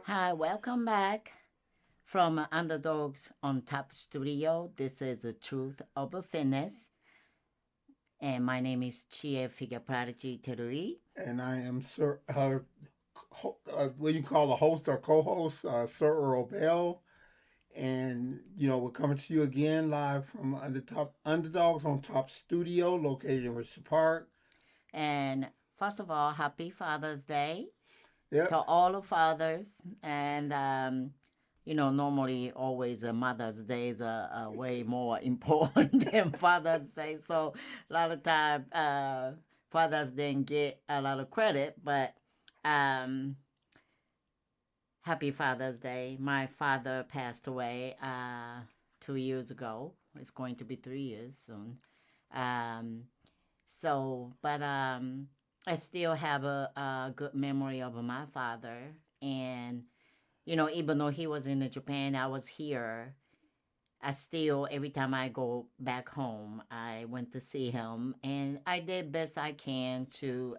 Hi, welcome back from Underdogs on Top Studio. This is the Truth of Fitness, and my name is Chie Figure Prodigy Terui. And I am what you call a host or co-host, Sir Earl Bell. And we're coming to you again live from Underdogs on Top Studio, located in Richard Park. And first of all, happy Father's Day to Yep. all the fathers. And normally always Mother's Day is way more important than Father's Day. So a lot of time fathers didn't get a lot of credit, but um, happy Father's Day. My father passed away 2 years ago. It's going to be 3 years soon. Um, but I still have a good memory of my father. And, even though he was in Japan, I was here. I still, every time I go back home, I went to see him. And I did best I can to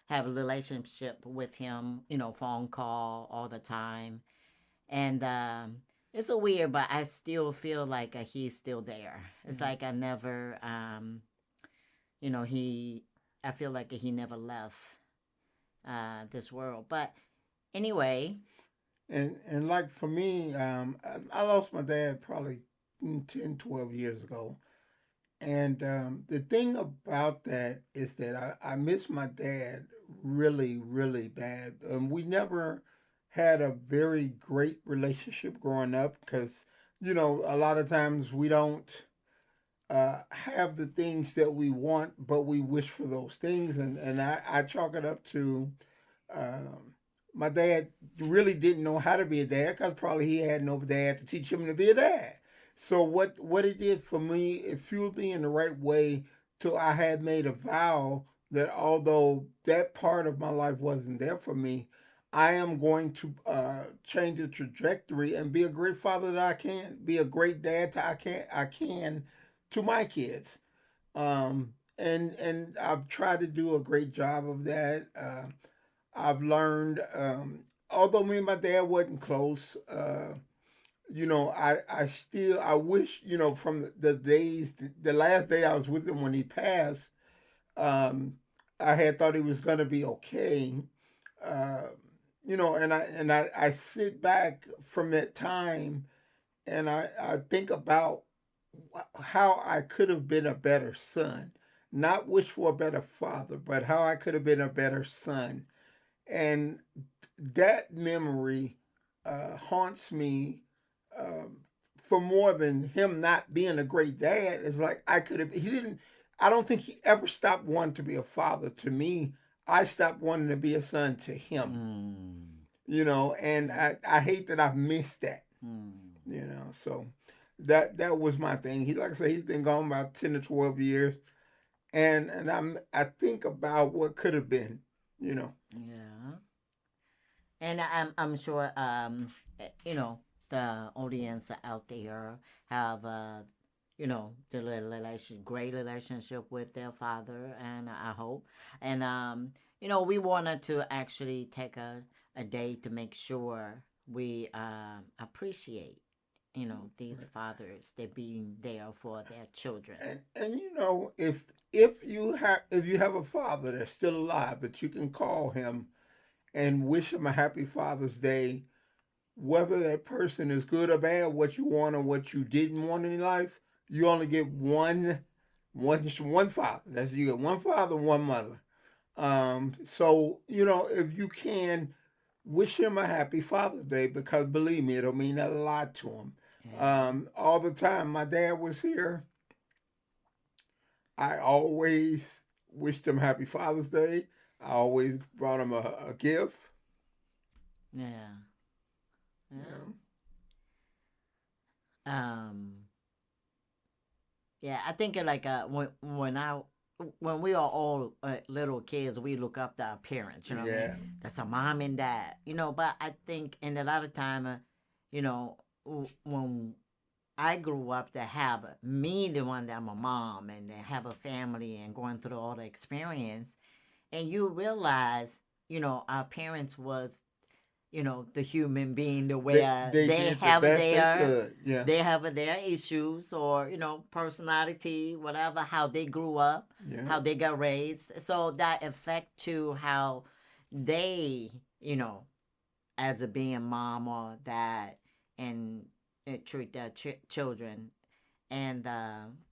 have a relationship with him, phone call all the time. And it's a weird, but I still feel like he's still there. It's like I never, you know, he, I feel like he never left this world. But anyway, And like for me, I lost my dad probably 10, 12 years ago. And the thing about that is that I miss my dad really, really bad. We never had a very great relationship growing up because, a lot of times we don't have the things that we want, but we wish for those things. And I chalk it up to um, my dad really didn't know how to be a dad because probably he had no dad to teach him to be a dad. So what it did for me, it fueled me in the right way till I had made a vow that although that part of my life wasn't there for me, I am going to change the trajectory and be a great father that I can, be a great dad that I can to my kids. And I've tried to do a great job of that. I've learned, although me and my dad wasn't close, I wish, from the days, the last day I was with him when he passed, um, I had thought he was going to be okay. Uh, and I sit back from that time and I think about how I could have been a better son. Not wish for a better father, but how I could have been a better son. And that memory haunts me um, for more than him not being a great dad. It's like I could have. He didn't. I don't think he ever stopped wanting to be a father to me. I stopped wanting to be a son to him. mm, And I hate that I've missed that. mm, So that was my thing. He, like I say, he's been gone about 10 to 12 years, and I think about what could have been. You know. yeah. And I'm sure the audience out there have the great relationship with their father, and I hope. And we wanted to actually take a day to make sure we appreciate these fathers, they being there for their children. And if you have a father that's still alive that you can call him and wish him a happy Father's Day, whether that person is good or bad, what you want or what you didn't want in life, you only get one father. That's you get one father, one mother. So if you can wish him a happy Father's Day, because believe me, it'll mean a lot to him. Yeah. All the time my dad was here, I always wished him happy Father's Day. I always brought him a gift. Yeah. Yeah. Yeah. Um. Yeah, I think when we are all little kids, we look up to our parents. You know what I mean? Yeah. That's our mom and dad. But I think in a lot of time, when I grew up to have me, the one that I'm a mom, and to have a family and going through all the experience, and you realize, our parents was, the human being the way They they did the have best they their could. Yeah. issues, or personality, whatever, how they grew up, Yeah. how they got raised, so that affect to how they, as a being mom or dad, and treat their children. And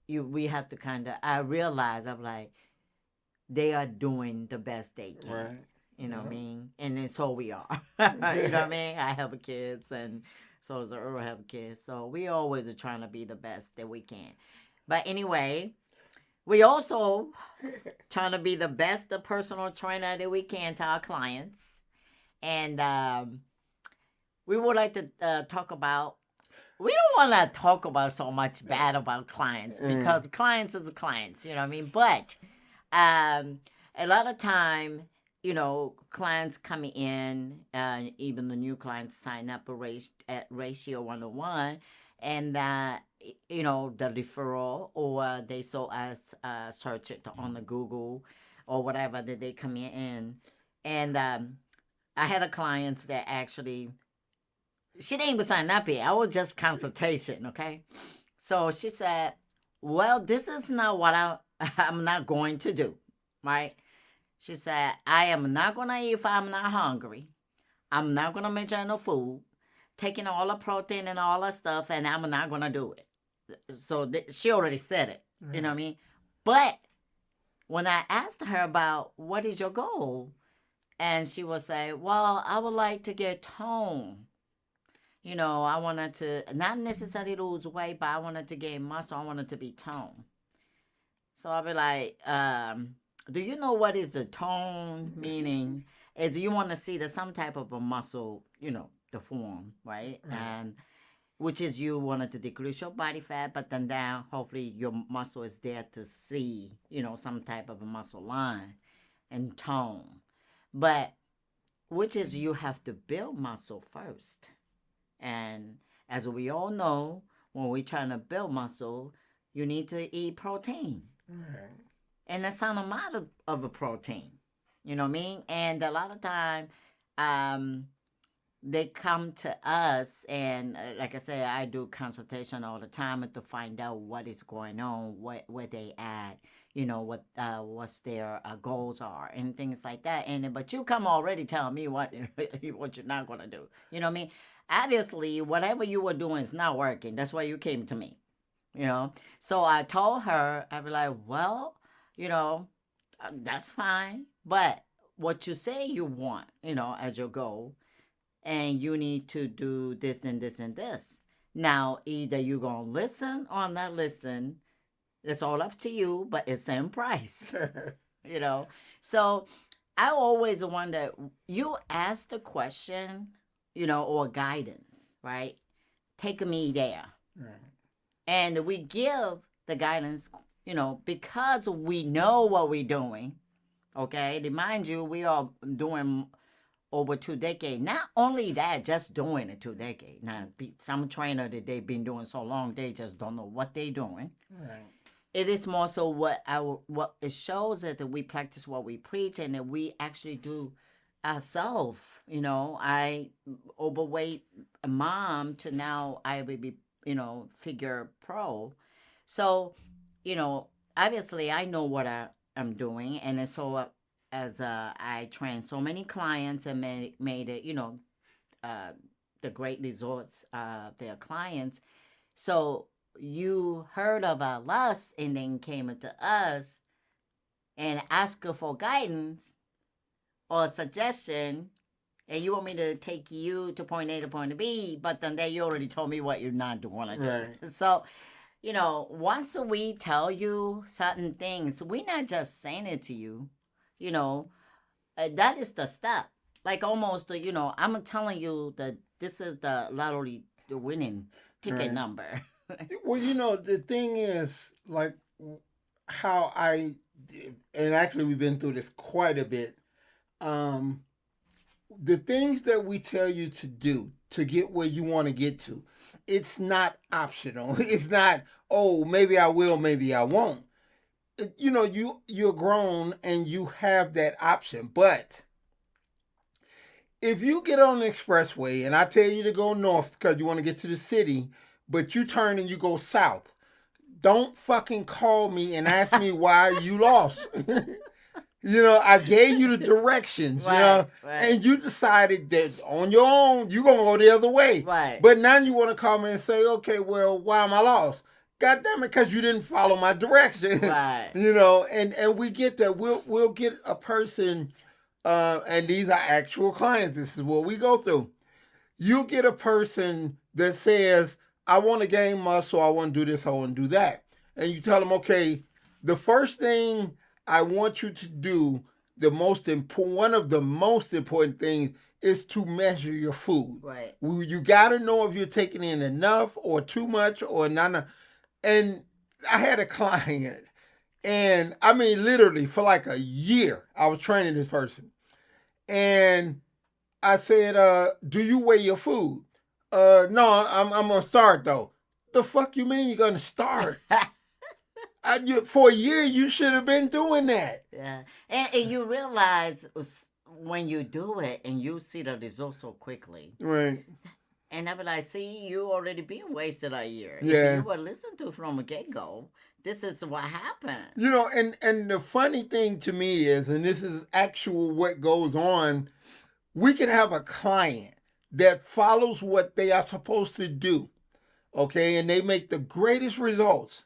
we have to kind of, I realize, I'm like, they are doing the best they can. Right. You know what I Yeah. mean? And then so we are. You know what I mean? I have a kids, and so does Earl have kids. So we always are trying to be the best that we can. But anyway, we also trying to be the best the personal trainer that we can to our clients. And we would like to talk about, we don't want to talk about so much bad about clients, because clients is clients, you know what I mean? But a lot of time, clients coming in, even the new clients sign up at ratio 101, and the referral, or they saw us search it on the Google or whatever, that they come in. And I had a client that actually, she didn't even sign up yet. I was just consultation, okay? So she said, well, this is not what I'm not going to do, right? She said, I am not going to eat if I'm not hungry. I'm not going to mention no food, taking all the protein and all that stuff, and I'm not going to do it. So she already said it, you know what I mean? But when I asked her about what is your goal, and she would say, well, I would like to get tone. I wanted to not necessarily lose weight, but I wanted to gain muscle. I wanted to be toned. So I'll be like, do you know what is the tone meaning? Is you want to see the some type of a muscle, the form, right? And which is you wanted to decrease your body fat, but then down, hopefully your muscle is there to see, some type of a muscle line and tone. But which is you have to build muscle first. And as we all know, when we're trying to build muscle, you need to eat protein. Right. And that's not amount of a protein. You know what I mean? And a lot of time, um, they come to us, and like I say, I do consultation all the time to find out what is going on, where they at, what's their goals are, and things like that. And but you come already telling me what what you're not gonna do. You know what I mean? Obviously, whatever you were doing is not working. That's why you came to me. So I told her, I'd be like, well, that's fine, but what you say you want, as your goal, and you need to do this and this and this. Now, either you're going to listen or not listen. It's all up to you, but it's same price, you know. So I always wonder, you ask the question, or guidance, right? Take me there. Right. And we give the guidance, because we know what we're doing. Okay, remind you, we are doing over 2 decades. Not only that, just doing it 2 decades. Now, some trainer that they've been doing so long, they just don't know what they're doing. Right. It is more so what it shows that we practice what we preach, and that we actually do ourselves. I overweight mom to now I will be figure pro. So obviously I know what I'm doing, and so as I trained so many clients and made it the great results their clients. So you heard of our lust and then came to us and asked for guidance or suggestion, and you want me to take you to point A to point B, but then you already told me what you're not going to do. Right. So, once we tell you certain things, we're not just saying it to you, that is the step. Like almost, I'm telling you that this is the lottery, the winning ticket Right. number. Well, the thing is, like, how and actually we've been through this quite a bit. Um, the things that we tell you to do to get where you want to get to, it's not optional. It's not, oh, maybe I will, maybe I won't. you're grown and you have that option. But if you get on the expressway and I tell you to go north because you want to get to the city, but you turn and you go south, don't fucking call me and ask me why you lost. I gave you the directions, Right, right, and you decided that on your own you're gonna go the other way. right, But now you want to call me and say, okay, well, why am I lost? God damn it, because you didn't follow my direction. right. And we get that. We'll get a person, and these are actual clients. This is what we go through. You get a person that says, I want to gain muscle, I want to do this, I want to do that. And you tell them, okay, the first thing I want you to do, one of the most important things is to measure your food. Right. You got to know if you're taking in enough or too much or not enough. And I had a client, and I mean, literally for like a year, I was training this person. And I said, do you weigh your food? No, I'm gonna start though. The fuck you mean you're gonna start? For a year, you should have been doing that. Yeah, and you realize when you do it and you see the results so quickly. Right. And I be like, see, you already been wasted a year. Yeah. If you were listened to from a get go, this is what happened. And the funny thing to me is, and this is actual what goes on, we can have a client that follows what they are supposed to do, okay, and they make the greatest results.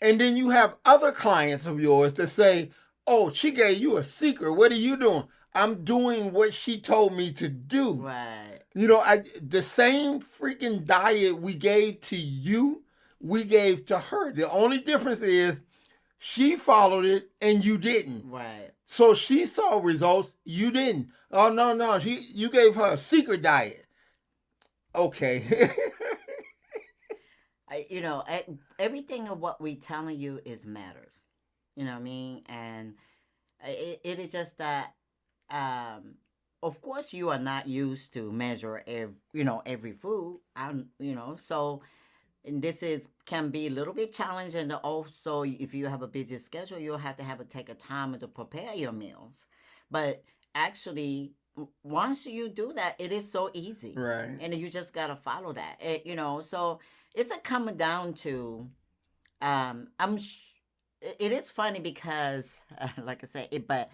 And then you have other clients of yours that say, oh, she gave you a secret. What are you doing? I'm doing what she told me to do. Right. The same freaking diet we gave to you, we gave to her. The only difference is she followed it and you didn't. Right. So she saw results, you didn't. Oh, no. You gave her a secret diet. Okay. Everything of what we telling you is matters. You know what I mean? And it is just that, of course, you are not used to measure every food. So and this can be a little bit challenging. And also, if you have a busy schedule, you'll have to take a time to prepare your meals. But actually, once you do that, it is so easy, Right. and you just gotta follow that. So it's coming down to, it is funny because, like I said, but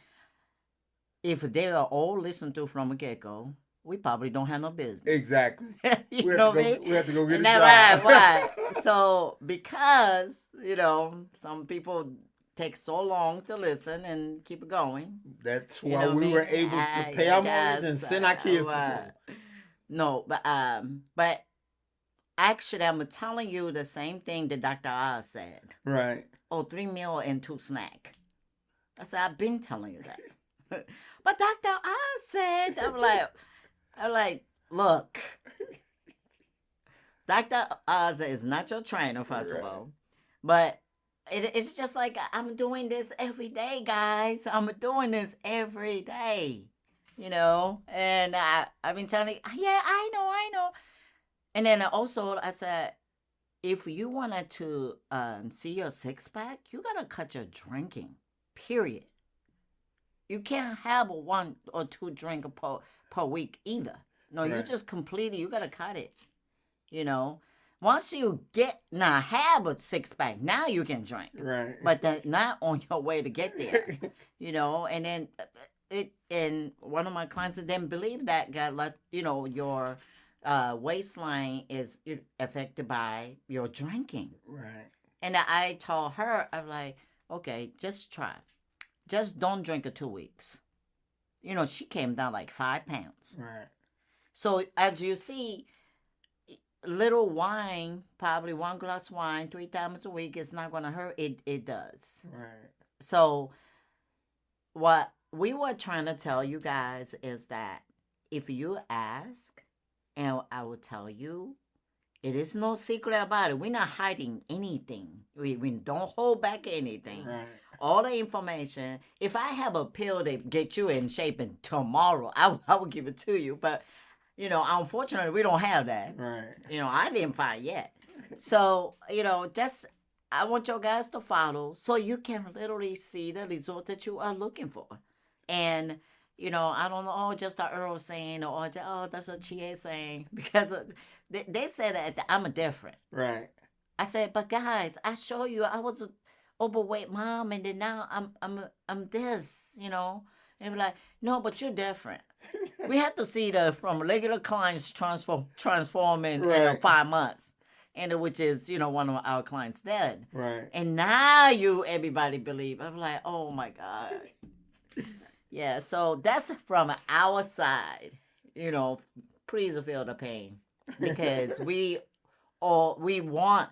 if they are all listened to from a get go, we probably don't have no business. Exactly. You know what I mean? We have to go get a Right, job. right. So because some people take so long to listen and keep it going. That's You why know what I we mean? were able to pay our mortgage and Yes, send our kids to right. school. No, but actually, I'm telling you the same thing that Dr. Oz said. Right. Oh, 3 meal and 2 snack. I said, I've been telling you that. But Dr. Oz said, I'm like, look, Dr. Oz is not your trainer, first of Right. all. But it's just like, I'm doing this every day, guys. I'm doing this every day, And I've been telling, yeah, I know. And then also, I said, if you wanted to see your six pack, you gotta cut your drinking. Period. You can't have a 1 or 2 drink per week either. No, you Right. just completely. You gotta cut it. Once you have a six pack, now you can drink. Right. But that's not on your way to get there. And then and one of my clients didn't believe that your waistline is affected by your drinking. Right. And I told her, I'm like, okay, just try. Just don't drink it 2 weeks. She came down like 5 pounds. Right. So as you see, little wine, probably 1 glass of wine 3 times a week is not going to hurt. It does. Right. So what we were trying to tell you guys is that if you ask, and I will tell you, it is no secret about it. We're not hiding anything. We don't hold back anything. Right. All the information. If I have a pill that get you in shape and tomorrow, I will give it to you. But, unfortunately, we don't have that. Right. I didn't find yet. So, just I want your guys to follow so you can literally see the result that you are looking for. And I don't know, oh, just a Earl saying, or just, oh, that's a Chie saying, because they said that I'm different. Right. I said, but guys, I show you, I was a overweight mom, and then now I'm this, And they were like, no, but you're different. We had to see the from regular clients transform in Right. 5 months, and which is one of our clients did. Right. And now everybody believe. I'm like, oh my god, yeah. So that's from our side. Please feel the pain because we want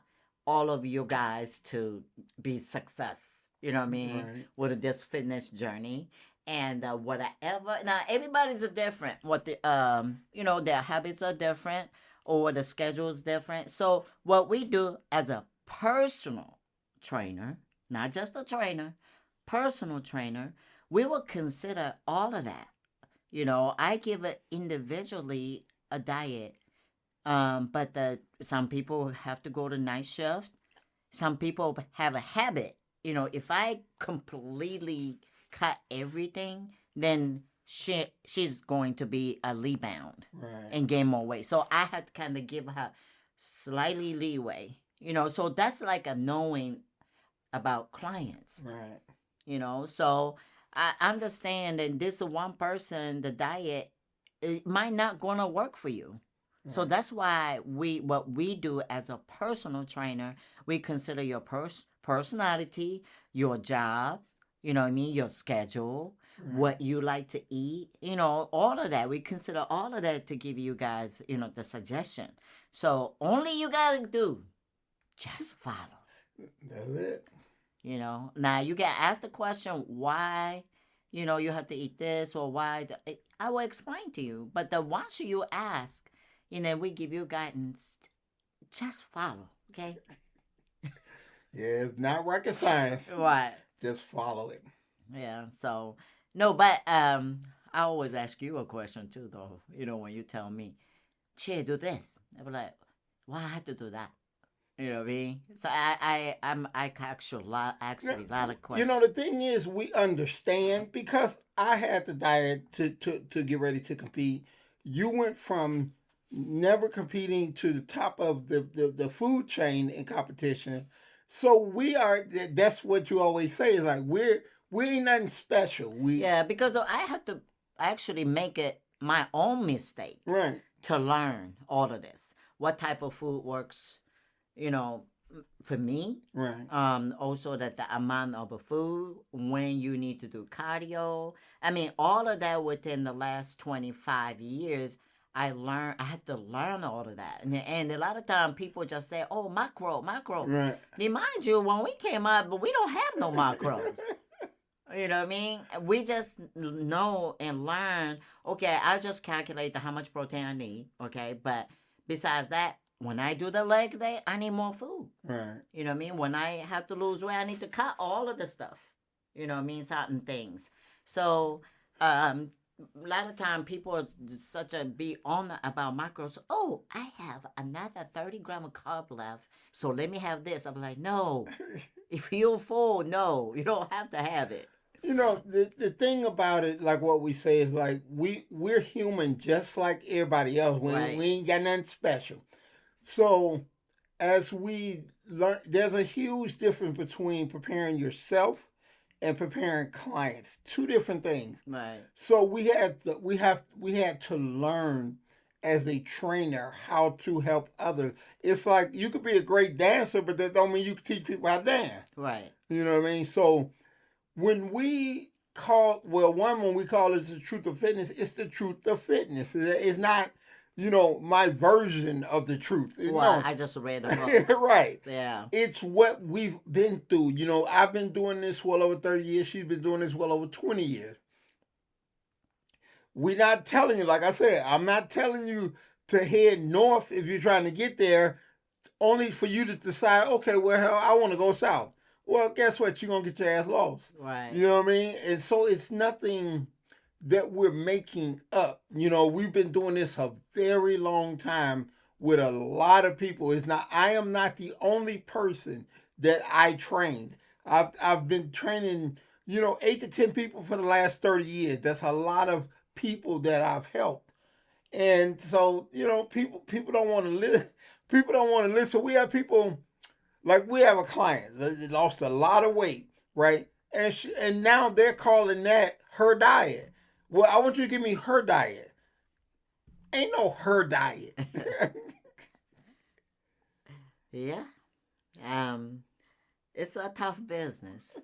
all of you guys to be success. You know what I mean? Right. With this fitness journey. And whatever. Now everybody's different. What their habits are different, or the schedule is different. So what we do as a personal trainer, not just a trainer, personal trainer, we will consider all of that. I give it individually a diet. But some people have to go to night shift. Some people have a habit. If I completely cut everything, then she's going to be a rebound Right. and gain more weight. So I had to kind of give her slightly leeway. So that's like a knowing about clients. Right. So I understand that this one person, the diet, it might not gonna work for you. So Right. that's why what we do as a personal trainer, we consider your personality, your job, you know what I mean, your schedule, Right. what you like to eat, all of that. We consider all of that to give you guys, the suggestion. So only you gotta do, just follow. That's it. Now you get asked the question why, you have to eat this or why. I will explain to you. But once you ask, we give you guidance. Just follow, okay? Yeah, it's not rocket science. Right. Just follow it. Yeah. So no, but I always ask you a question too, though. When you tell me, "Che, do this," I be like, "Why I have to do that?" You know what I mean? So I actually a lot of questions. The thing is, we understand because I had the diet to get ready to compete. You went from never competing to the top of the food chain in competition. So we are. That's what you always say. Is like we ain't nothing special. Yeah, because I have to actually make it my own mistake Right. to learn all of this. What type of food works, for me. Right. Also that the amount of the food, when you need to do cardio. I mean, all of that within the last 25 years, I had to learn all of that. And a lot of time people just say, oh, macro. Right. Remind you, when we came up, but we don't have no macros. You know what I mean? We just know and learn, okay, I just calculate how much protein I need, okay? But besides that, when I do the leg day, I need more food. Right. You know what I mean? When I have to lose weight, I need to cut all of the stuff. You know what I mean? Certain things. So, a lot of time people are such a be on about macros. Oh, I have another 30 gram of carb left, so let me have this. I'm like, no. If you're full, no, you don't have to have it. The thing about it, like what we say, is like we're human just like everybody else. Right. We ain't got nothing special. So as we learn, there's a huge difference between preparing yourself and preparing clients. Two different things. Right. So we had to learn as a trainer how to help others. It's like you could be a great dancer, but that don't mean you can teach people how to dance. Right. You know what I mean? So when we when we call it the truth of fitness, it's the truth of fitness. It's not, my version of the truth. Well, I just read a book. Right. Yeah. It's what we've been through. I've been doing this well over 30 years. She's been doing this well over 20 years. We're not telling you, like I said, I'm not telling you to head north if you're trying to get there, only for you to decide, okay, well, hell, I want to go south. Well, guess what? You're going to get your ass lost. Right. You know what I mean? And so it's nothing that we're making up. We've been doing this a very long time with a lot of people. I am not the only person that I trained. I've been training, 8 to 10 people for the last 30 years. That's a lot of people that I've helped. And so, people don't want to listen. People don't want to listen. We have people like we have a client that lost a lot of weight, right? And now they're calling that her diet. Well, I want you to give me her diet. Ain't no her diet. Yeah. Um, it's a tough business.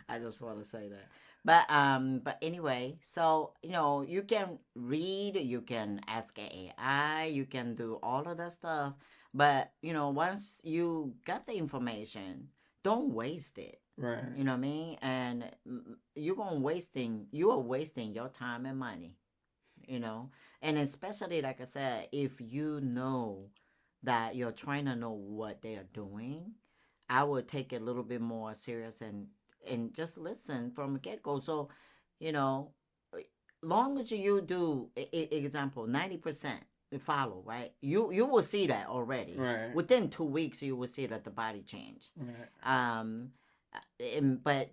I just want to say that. But anyway, so you can read, you can ask AI, you can do all of that stuff. But once you got the information, don't waste it. Right. You know what I mean? And you are wasting your time and money. You know, and especially like I said, if you know that your trainer know what they are doing, I would take it a little bit more serious and just listen from the get go. So, you know, long as you do example 90% follow, right, you will see that already Right. within 2 weeks. You will see that the body change. Right. um but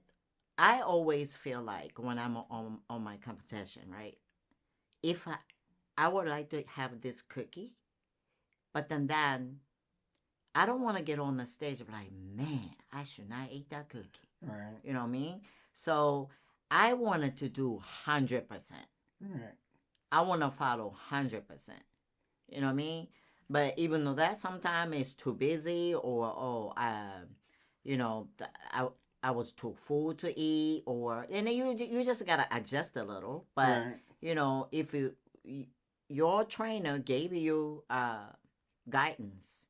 I always feel like when I'm on my competition, right, if I would like to have this cookie, but then I don't want to get on the stage and be like, man, I should not eat that cookie. Right. You know what I mean? So I wanted to do 100%. Right. I want to follow 100%. You know what I mean? But even though that sometimes is too busy or you know, I was too full to eat, or and then you just gotta adjust a little. But Right. if your trainer gave you guidance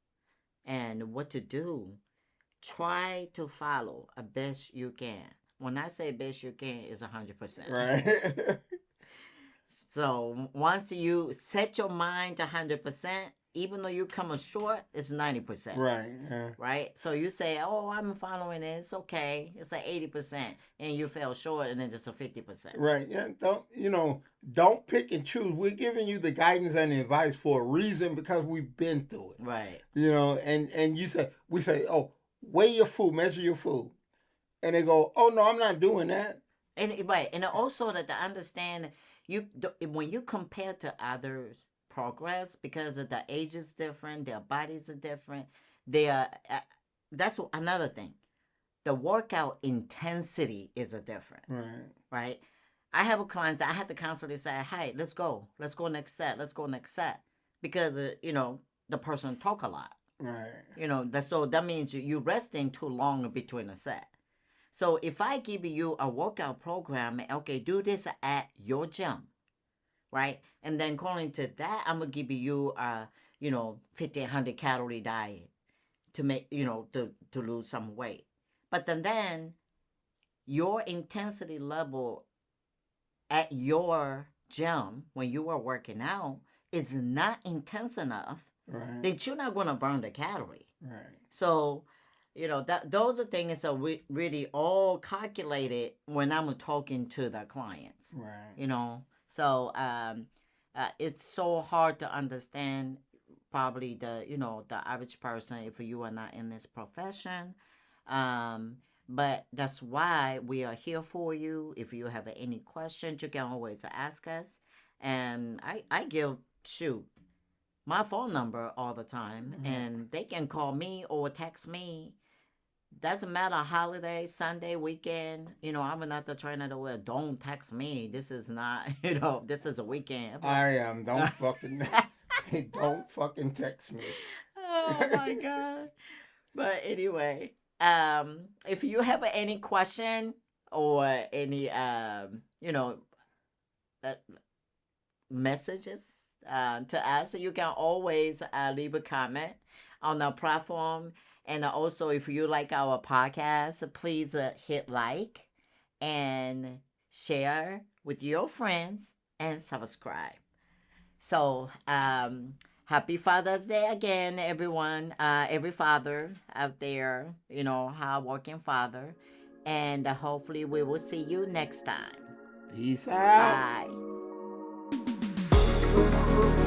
and what to do, try to follow as best you can. When I say best you can, is 100%. Right. So once you set your mind to 100%, even though you come short, it's 90%. Right. Yeah. Right? So you say, oh, I'm following it. It's okay. It's like 80%. And you fell short and then just a 50%. Right. Yeah. Don't pick and choose. We're giving you the guidance and the advice for a reason because we've been through it. Right. And we say, oh, weigh your food, measure your food. And they go, oh no, I'm not doing that. And right. And also that to understand when you compare to others' progress, because of the age is different, their bodies are different, they are that's another thing. The workout intensity is a different. Right. Right? I have a client that I have to constantly say, hey, let's go next set, because the person talk a lot. Right. So that means you resting too long between a set. So if I give you a workout program, okay, do this at your gym, right? And then according to that, I'm gonna give you 1,500 calorie diet to make to lose some weight. But then your intensity level at your gym when you are working out is not intense enough, Right. that you're not gonna burn the calorie. Right. So that those are things that we really all calculated when I'm talking to the clients. Right. So it's so hard to understand probably the average person if you are not in this profession. But that's why we are here for you. If you have any questions, you can always ask us. And I give my phone number all the time, and they can call me or text me. Doesn't matter holiday, Sunday, weekend. I'm not the trainer that will don't text me. This is not, this is a weekend. I am. Don't fucking don't fucking text me. Oh my god. But anyway, if you have any question or any uh, messages to us, you can always leave a comment on our platform. And also, if you like our podcast, please hit like and share with your friends and subscribe. So, happy Father's Day again, everyone. Every father out there, hardworking father. And hopefully, we will see you next time. Peace out. Bye.